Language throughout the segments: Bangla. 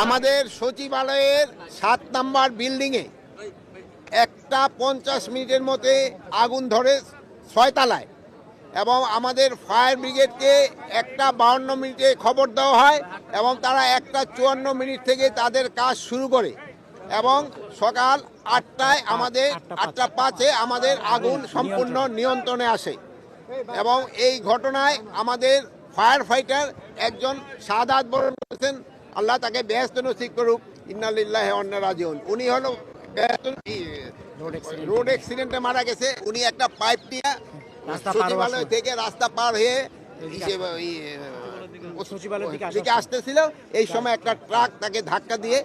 আমাদের সচিবালয়ের 7 নম্বর বিল্ডিংয়ে একটা 50 মিনিটের মধ্যে আগুন ধরে 6 তলায় এবং আমাদের ফায়ার ব্রিগেডকে একটা 52 মিনিটে খবর দেওয়া হয় এবং তারা একটা 54 মিনিট থেকে তাদের কাজ শুরু করে এবং সকাল 8টায় আমাদের 8:05 আমাদের আগুন সম্পূর্ণ নিয়ন্ত্রণে আসে এবং এই ঘটনায় আমাদের ফায়ার ফাইটার একজন শাহাদাত বরণ করেছেন। আল্লাহ তাকে বেহেশত নসিব করুক। ইন্না লিল্লাহি ওয়া ইন্না রাজিউন। উনি হলো রোড অ্যাক্সিডেন্টে মারা গেছে। উনি একটা পাইপ নিয়ে সচিবালয় থেকে রাস্তা পার হয়ে দিকে আসতেছিল। এই সময় একটা ট্রাক তাকে ধাক্কা দিয়ে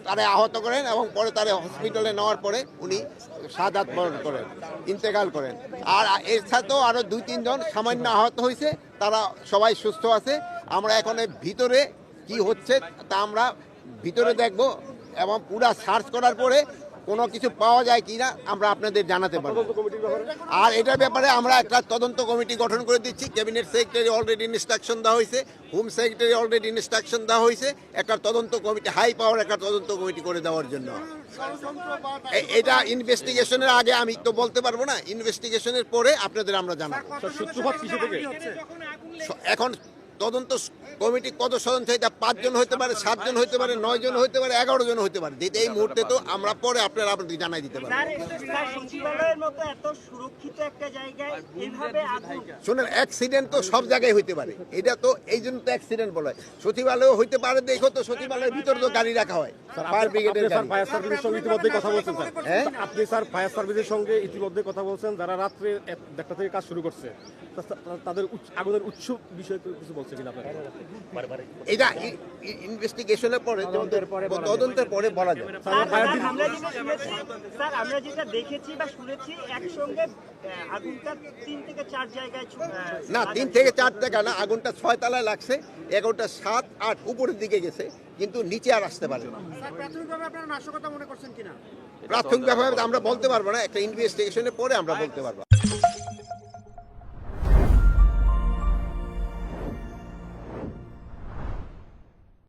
তারা আহত করেন এবং পরে তারা হসপিটালে নেওয়ার পরে উনি শাহাদাত বরণ করেন, ইন্তেকাল করেন। আর এর সাথেও আরও 2-3 জন সামান্য আহত হয়েছে, তারা সবাই সুস্থ আছে। আমরা এখন ভিতরে কি হচ্ছে তা আমরা ভিতরে দেখব এবং পুরা সার্চ করার পরে কোনো কিছু পাওয়া যায় কি না আমরা আপনাদের জানাতে পারবো। আর এটার ব্যাপারে আমরা একটা তদন্ত কমিটি গঠন করে দিচ্ছি। ক্যাবিনেট সেক্রেটারি অলরেডি ইনস্ট্রাকশন দেওয়া হয়েছে, হোম সেক্রেটারি অলরেডি ইনস্ট্রাকশন দেওয়া হয়েছে একটা তদন্ত কমিটি, হাই পাওয়ার একটা তদন্ত কমিটি করে দেওয়ার জন্য। এটা ইনভেস্টিগেশনের আগে আমি তো বলতে পারবো না, ইনভেস্টিগেশনের পরে আপনাদের আমরা জানাবো। এখন তদন্ত কমিটি কত সদস্য, এটা 5 জন হতে পারে, 7 জন হতে পারে, 9 জন হতে পারে, 11 জন হতে পারে। এই মুহূর্তে তো আমরা পরে আপনারা জানাই দিতে পারবো। শুনেন, অ্যাক্সিডেন্ট তো সব জায়গায় হইতে পারে, এটা তো এই জন্য তো অ্যাক্সিডেন্ট বলা হয়। সচিবালয় হইতে পারে, দেখো তো সচিবালয়ের ভিতরে তো গাড়ি রাখা হয় ফায়ার ব্রিগেডের গাড়ি। ফায়ার সার্ভিসের সঙ্গে ইতিমধ্যে কথা বলছেন স্যার। হ্যাঁ, আপনি স্যার ফায়ার সার্ভিসের সঙ্গে ইতিমধ্যে কথা বলছেন, যারা রাত্রে 1টা থেকে কাজ শুরু করছে, তাদের আগুনের উৎস বিষয়ে কিছু বলছে কিনা আপনারা? এটা ইনভেস্টিগেশনের পরে, তদন্তের পরে বলা যায়। স্যার, আমরা যেটা দেখেছি বা শুনেছি একসঙ্গে আগুনটা 3 থেকে 4 জায়গায় না, 3 থেকে 4 জায়গা না, আগুনটা 6 তলায় লাগছে, এগারোটা 7, 8 উপরের দিকে গেছে, কিন্তু নিচে আর আসতে পারে না। প্রাথমিকভাবে আপনারা নাশকতা মনে করছেন কিনা? প্রাথমিকভাবে আমরা বলতে পারবো না, একটা ইনভেস্টিগেশনের পরে আমরা বলতে পারবো।